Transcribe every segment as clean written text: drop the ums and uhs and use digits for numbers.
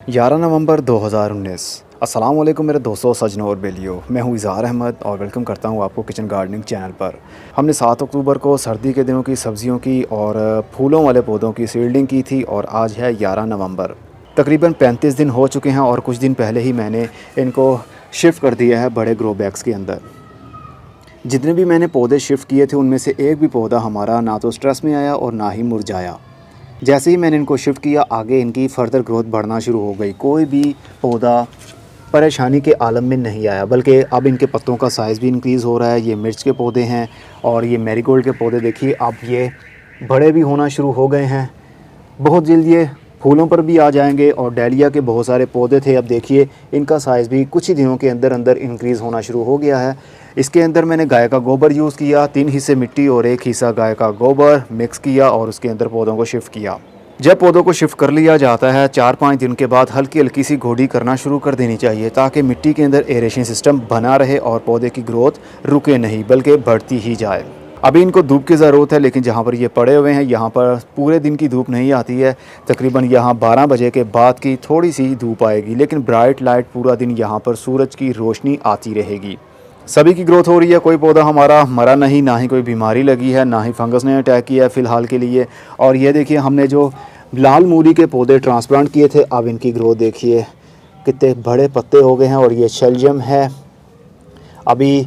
11 नवंबर 2019। अस्सलाम वालेकुम मेरे दोस्तों, सजनों और बेलियों। मैं हूं इज़हार अहमद और वेलकम करता हूं आपको किचन गार्डनिंग चैनल पर। हमने 7 अक्टूबर को सर्दी के दिनों की सब्जियों की और फूलों वाले पौधों की सीडलिंग की थी और आज है 11 नवंबर। तकरीबन 35 दिन हो चुके हैं और कुछ दिन पहले ही मैंने इनको शिफ्ट कर दिया है बड़े ग्रो बैग्स के अंदर। जितने भी मैंने पौधे शिफ्ट किए थे उनमें से एक भी पौधा हमारा ना तो स्ट्रेस में आया और ना ही मुरझाया। जैसे ही मैंने इनको शिफ्ट किया आगे इनकी फ़र्दर ग्रोथ बढ़ना शुरू हो गई। कोई भी पौधा परेशानी के आलम में नहीं आया, बल्कि अब इनके पत्तों का साइज़ भी इंक्रीज़ हो रहा है। ये मिर्च के पौधे हैं और ये मैरीगोल्ड के पौधे देखिए अब ये बड़े भी होना शुरू हो गए हैं। बहुत जल्द ये फूलों पर भी आ जाएंगे। और डालिया के बहुत सारे पौधे थे, अब देखिए इनका साइज़ भी कुछ ही दिनों के अंदर अंदर इंक्रीज़ होना शुरू हो गया है। इसके अंदर मैंने गाय का गोबर यूज़ किया, 3 हिस्से मिट्टी और 1 हिस्सा गाय का गोबर मिक्स किया और उसके अंदर पौधों को शिफ्ट किया। जब पौधों को शिफ्ट कर लिया जाता है 4-5 दिन के बाद हल्की हल्की सी गोडी करना शुरू कर देनी चाहिए, ताकि मिट्टी के अंदर एरेशन सिस्टम बना रहे और पौधे की ग्रोथ रुके नहीं बल्कि बढ़ती ही जाए। अभी इनको धूप की ज़रूरत है, लेकिन जहाँ पर ये पड़े हुए हैं यहाँ पर पूरे दिन की धूप नहीं आती है। तकरीबन यहाँ 12 बजे के बाद की थोड़ी सी धूप आएगी, लेकिन ब्राइट लाइट पूरा दिन यहाँ पर सूरज की रोशनी आती रहेगी। सभी की ग्रोथ हो रही है, कोई पौधा हमारा मरा नहीं, ना ही कोई बीमारी लगी है, ना ही फंगस ने अटैक किया है फ़िलहाल के लिए। और ये देखिए हमने जो लाल मूली के पौधे ट्रांसप्लांट किए थे, अब इनकी ग्रोथ देखिए कितने बड़े पत्ते हो गए हैं। और ये शलजम है, अभी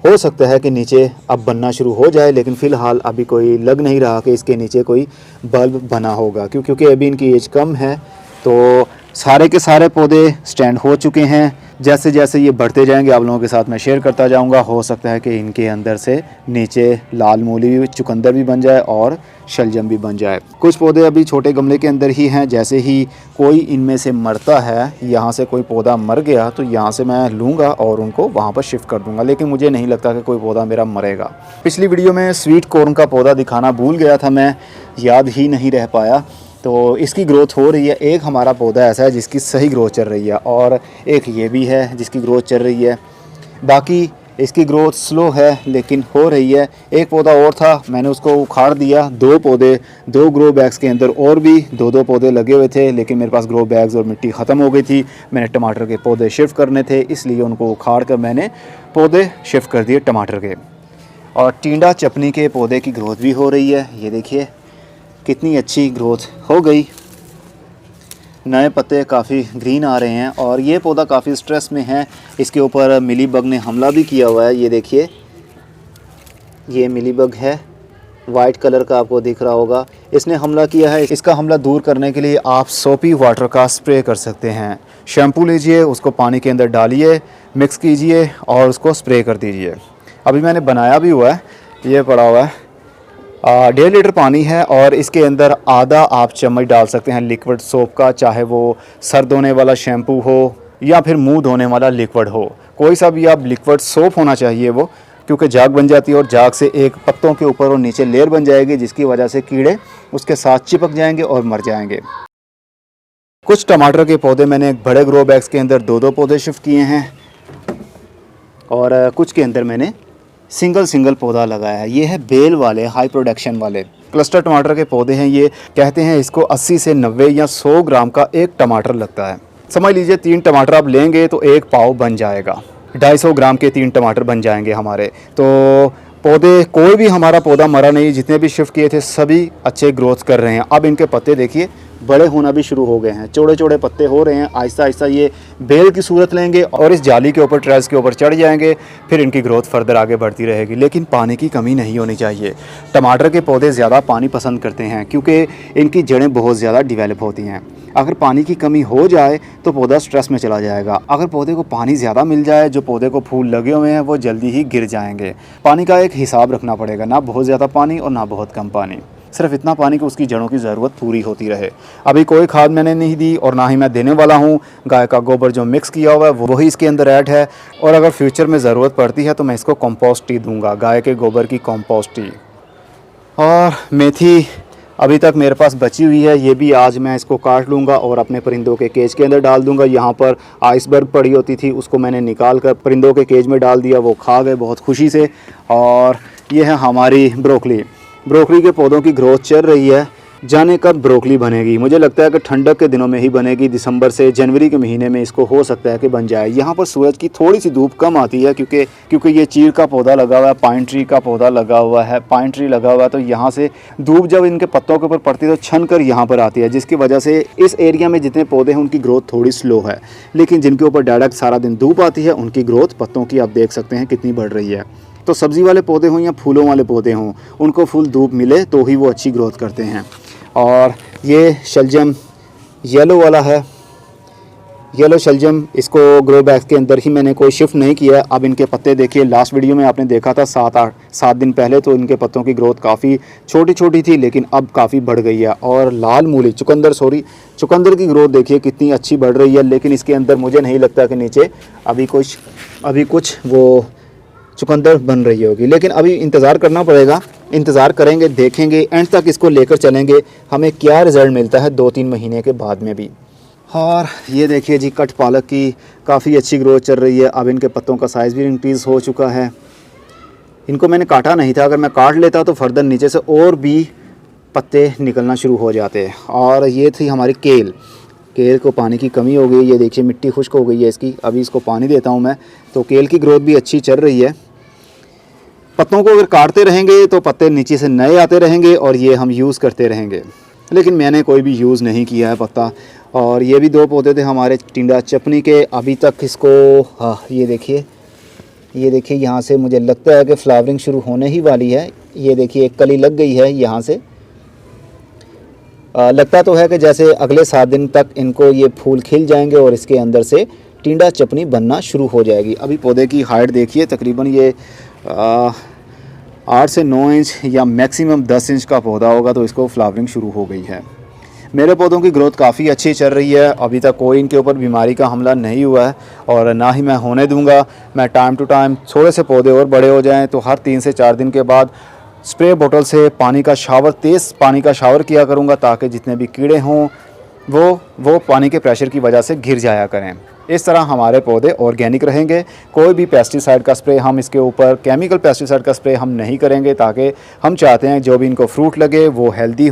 हो सकता है कि नीचे अब बनना शुरू हो जाए, लेकिन फ़िलहाल अभी कोई लग नहीं रहा कि इसके नीचे कोई बल्ब बना होगा, क्योंकि अभी इनकी एज कम है। तो सारे के सारे पौधे स्टैंड हो चुके हैं। जैसे जैसे ये बढ़ते जाएंगे आप लोगों के साथ मैं शेयर करता जाऊंगा। हो सकता है कि इनके अंदर से नीचे लाल मूली भी, चुकंदर भी बन जाए और शलजम भी बन जाए। कुछ पौधे अभी छोटे गमले के अंदर ही हैं। जैसे ही कोई इनमें से मरता है, यहाँ से कोई पौधा मर गया तो यहाँ से मैं लूँगा और उनको वहाँ पर शिफ्ट कर दूँगा, लेकिन मुझे नहीं लगता कि कोई पौधा मेरा मरेगा। पिछली वीडियो में स्वीट कॉर्न का पौधा दिखाना भूल गया था, मैं याद ही नहीं रह पाया। तो इसकी ग्रोथ हो रही है। एक हमारा पौधा ऐसा है जिसकी सही ग्रोथ चल रही है और एक ये भी है जिसकी ग्रोथ चल रही है। बाकी इसकी ग्रोथ स्लो है लेकिन हो रही है। एक पौधा और था, मैंने उसको उखाड़ दिया। 2 पौधे 2 ग्रो बैग्स के अंदर और भी 2-2 पौधे लगे हुए थे, लेकिन मेरे पास ग्रो बैग्स और मिट्टी ख़त्म हो गई थी। मैंने टमाटर के पौधे शिफ्ट करने थे, इसलिए उनको उखाड़ कर मैंने पौधे शिफ्ट कर दिए टमाटर के। और टिंडा चपनी के पौधे की ग्रोथ भी हो रही है। ये देखिए कितनी अच्छी ग्रोथ हो गई, नए पत्ते काफ़ी ग्रीन आ रहे हैं। और ये पौधा काफ़ी स्ट्रेस में है, इसके ऊपर मिलीबग ने हमला भी किया हुआ है। ये देखिए ये मिलीबग है, वाइट कलर का आपको दिख रहा होगा, इसने हमला किया है। इसका हमला दूर करने के लिए आप सोपी वाटर का स्प्रे कर सकते हैं। शैम्पू लीजिए, उसको पानी के अंदर डालिए, मिक्स कीजिए और उसको स्प्रे कर दीजिए। अभी मैंने बनाया भी हुआ है, ये पड़ा हुआ है। 1.5 लीटर पानी है और इसके अंदर आधा आप चम्मच डाल सकते हैं लिक्विड सोप का, चाहे वो सर धोने वाला शैम्पू हो या फिर मुंह धोने वाला लिक्विड हो। कोई सा भी आप लिक्विड सोप होना चाहिए वो, क्योंकि झाग बन जाती है और झाग से एक पत्तों के ऊपर और नीचे लेयर बन जाएगी, जिसकी वजह से कीड़े उसके साथ चिपक जाएंगे और मर जाएंगे। कुछ टमाटर के पौधे मैंने बड़े ग्रो बैग्स के अंदर 2-2 पौधे शिफ्ट किए हैं और कुछ के अंदर मैंने सिंगल पौधा लगाया है। ये है बेल वाले हाई प्रोडक्शन वाले क्लस्टर टमाटर के पौधे हैं। ये कहते हैं इसको 80 से 90 या 100 ग्राम का एक टमाटर लगता है। समझ लीजिए 3 टमाटर आप लेंगे तो 1 पाव बन जाएगा। 250 ग्राम के 3 टमाटर बन जाएंगे हमारे। तो पौधे कोई भी हमारा पौधा मरा नहीं, जितने भी शिफ्ट किए थे सभी अच्छे ग्रोथ कर रहे हैं। अब इनके पत्ते देखिए बड़े होना भी शुरू हो गए हैं, चौड़े चौड़े पत्ते हो रहे हैं। आहिस्ता आहिस्ता ये बेल की सूरत लेंगे और इस जाली के ऊपर, ट्रेस के ऊपर चढ़ जाएंगे, फिर इनकी ग्रोथ फर्दर आगे बढ़ती रहेगी। लेकिन पानी की कमी नहीं होनी चाहिए। टमाटर के पौधे ज़्यादा पानी पसंद करते हैं क्योंकि इनकी जड़ें बहुत ज़्यादा डिवेलप होती हैं। अगर पानी की कमी हो जाए तो पौधा स्ट्रेस में चला जाएगा। अगर पौधे को पानी ज़्यादा मिल जाए, जो पौधे को फूल लगे हुए हैं वो जल्दी ही गिर जाएंगे। पानी का एक हिसाब रखना पड़ेगा, ना बहुत ज़्यादा पानी और ना बहुत कम पानी, सिर्फ इतना पानी कि उसकी जड़ों की ज़रूरत पूरी होती रहे। अभी कोई खाद मैंने नहीं दी और ना ही मैं देने वाला हूँ। गाय का गोबर जो मिक्स किया हुआ है वही इसके अंदर ऐड है, और अगर फ्यूचर में ज़रूरत पड़ती है तो मैं इसको कंपोस्ट टी दूँगा, गाय के गोबर की कंपोस्ट टी। और मेथी अभी तक मेरे पास बची हुई है, ये भी आज मैं इसको काट लूँगा और अपने परिंदों के केज के अंदर डाल दूँगा। यहाँ पर आइसबर्ग पड़ी होती थी, उसको मैंने निकाल कर परिंदों के केज में डाल दिया, वो खा गए बहुत खुशी से। और ये है हमारी ब्रोकली के पौधों की ग्रोथ चल रही है। जाने कब ब्रोकली बनेगी। मुझे लगता है कि ठंडक के दिनों में ही बनेगी, दिसंबर से जनवरी के महीने में इसको हो सकता है कि बन जाए। यहाँ पर सूरज की थोड़ी सी धूप कम आती है क्योंकि ये चीड़ का पौधा लगा हुआ है, पाइन ट्री का पौधा लगा हुआ है, पाइन ट्री लगा हुआ है, तो यहाँ से धूप जब इनके पत्तों के ऊपर पड़ती है तो छन कर यहाँ पर आती है, जिसकी वजह से इस एरिया में जितने पौधे हैं उनकी ग्रोथ थोड़ी स्लो है। लेकिन जिनके ऊपर डायरेक्ट सारा दिन धूप आती है उनकी ग्रोथ पत्तों की आप देख सकते हैं कितनी बढ़ रही है। तो सब्ज़ी वाले पौधे हों या फूलों वाले पौधे हों, उनको फुल धूप मिले तो ही वो अच्छी ग्रोथ करते हैं। और ये शलजम येलो वाला है, येलो शलजम, इसको ग्रो बैग के अंदर ही मैंने कोई शिफ्ट नहीं किया। अब इनके पत्ते देखिए, लास्ट वीडियो में आपने देखा था 7 दिन पहले, तो इनके पत्तों की ग्रोथ काफ़ी छोटी छोटी थी, लेकिन अब काफ़ी बढ़ गई है। और लाल मूली चुकंदर की ग्रोथ देखिए कितनी अच्छी बढ़ रही है, लेकिन इसके अंदर मुझे नहीं लगता कि नीचे अभी कुछ वो चुकंदर बन रही होगी। लेकिन अभी इंतज़ार करना पड़ेगा, इंतज़ार करेंगे, देखेंगे, एंड तक इसको लेकर चलेंगे, हमें क्या रिज़ल्ट मिलता है 2-3 महीने के बाद में भी। और ये देखिए जी, कट पालक की काफ़ी अच्छी ग्रोथ चल रही है। अब इनके पत्तों का साइज़ भी इंक्रीज़ हो चुका है। इनको मैंने काटा नहीं था, अगर मैं काट लेता तो फर्दर नीचे से और भी पत्ते निकलना शुरू हो जाते। और ये थी हमारी केल को पानी की कमी हो गई। ये देखिए मिट्टी खुश्क हो गई है इसकी, अभी इसको पानी देता हूँ मैं, तो केल की ग्रोथ भी अच्छी चल रही है। पत्तों को अगर काटते रहेंगे तो पत्ते नीचे से नए आते रहेंगे और ये हम यूज़ करते रहेंगे, लेकिन मैंने कोई भी यूज़ नहीं किया है पत्ता। और ये भी 2 पौधे थे हमारे टिंडा चपनी के, अभी तक इसको ये देखिए यहाँ से मुझे लगता है कि फ्लावरिंग शुरू होने ही वाली है। ये देखिए एक कली लग गई है यहाँ से। लगता तो है कि जैसे अगले 7 दिन तक इनको ये फूल खिल जाएंगे और इसके अंदर से टिंडा चपनी बनना शुरू हो जाएगी। अभी पौधे की हाइट देखिए, तकरीबन ये 8 से 9 इंच या मैक्सिमम 10 इंच का पौधा होगा, तो इसको फ्लावरिंग शुरू हो गई है। मेरे पौधों की ग्रोथ काफ़ी अच्छी चल रही है, अभी तक कोई इनके ऊपर बीमारी का हमला नहीं हुआ है और ना ही मैं होने दूंगा। मैं टाइम टू टाइम थोड़े से पौधे और बड़े हो जाएं तो हर 3 से 4 दिन के बाद स्प्रे बोतल से तेज़ पानी का शावर किया करूँगा, ताकि जितने भी कीड़े हों वो पानी के प्रेशर की वजह से गिर जाया करें। इस तरह हमारे पौधे ऑर्गेनिक रहेंगे। कोई भी पेस्टिसाइड का स्प्रे हम इसके ऊपर, केमिकल पेस्टिसाइड का स्प्रे हम नहीं करेंगे, ताकि हम चाहते हैं जो भी इनको फ्रूट लगे वो हेल्दी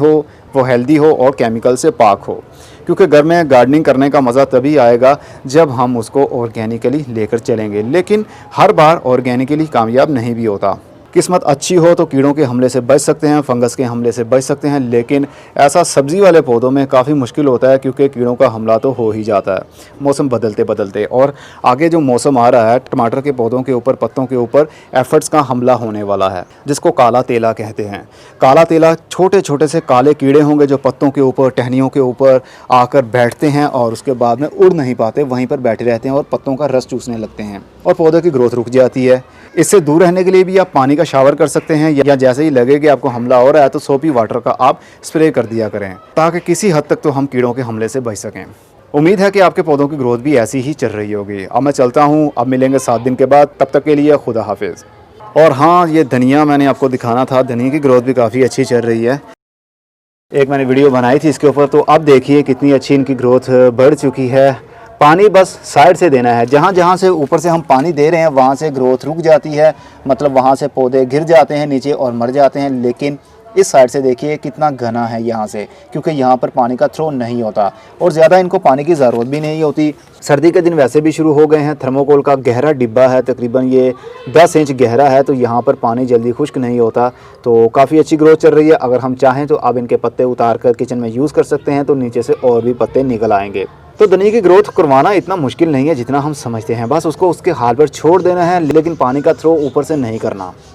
हो और केमिकल से पाक हो। क्योंकि घर में गार्डनिंग करने का मज़ा तभी आएगा जब हम उसको ऑर्गेनिकली लेकर चलेंगे, लेकिन हर बार ऑर्गेनिकली कामयाब नहीं भी होता। किस्मत अच्छी हो तो कीड़ों के हमले से बच सकते हैं, फंगस के हमले से बच सकते हैं, लेकिन ऐसा सब्ज़ी वाले पौधों में काफ़ी मुश्किल होता है, क्योंकि कीड़ों का हमला तो हो ही जाता है मौसम बदलते। और आगे जो मौसम आ रहा है, टमाटर के पौधों के ऊपर, पत्तों के ऊपर एफर्ट्स का हमला होने वाला है, जिसको काला तेला कहते हैं। काला तेला छोटे से काले कीड़े होंगे जो पत्तों के ऊपर, टहनियों के ऊपर आकर बैठते हैं और उसके बाद में उड़ नहीं पाते, वहीं पर बैठे रहते हैं और पत्तों का रस चूसने लगते हैं और पौधे की ग्रोथ रुक जाती है। इससे दूर रहने के लिए भी आप पानी का शावर कर सकते हैं, या जैसे ही लगे कि आपको हमला हो रहा है तो सोपी वाटर का आप स्प्रे कर दिया करें, ताकि किसी हद तक तो हम कीड़ों के हमले से बच सकें। उम्मीद है कि आपके पौधों की ग्रोथ भी ऐसी ही चल रही होगी। अब मैं चलता हूँ, अब मिलेंगे 7 दिन के बाद, तब तक के लिए खुदा हाफिज़। और हाँ, ये धनिया मैंने आपको दिखाना था, धनिया की ग्रोथ भी काफ़ी अच्छी चल रही है। एक मैंने वीडियो बनाई थी इसके ऊपर, तो अब देखिए कितनी अच्छी इनकी ग्रोथ बढ़ चुकी है। पानी बस साइड से देना है, जहाँ से ऊपर से हम पानी दे रहे हैं वहाँ से ग्रोथ रुक जाती है, मतलब वहाँ से पौधे गिर जाते हैं नीचे और मर जाते हैं। लेकिन इस साइड से देखिए कितना घना है यहाँ से, क्योंकि यहाँ पर पानी का थ्रो नहीं होता और ज़्यादा इनको पानी की ज़रूरत भी नहीं होती। सर्दी के दिन वैसे भी शुरू हो गए हैं। थर्मोकोल का गहरा डिब्बा है, तकरीबन ये 10 इंच गहरा है, तो यहाँ पर पानी जल्दी खुश्क नहीं होता। तो काफ़ी अच्छी ग्रोथ चल रही है। अगर हम चाहें तो अब इनके पत्ते उतार कर किचन में यूज़ कर सकते हैं, तो नीचे से और भी पत्ते निकल आएंगे। तो धनिया की ग्रोथ करवाना इतना मुश्किल नहीं है जितना हम समझते हैं, बस उसको उसके हाल पर छोड़ देना है, लेकिन पानी का थ्रो ऊपर से नहीं करना।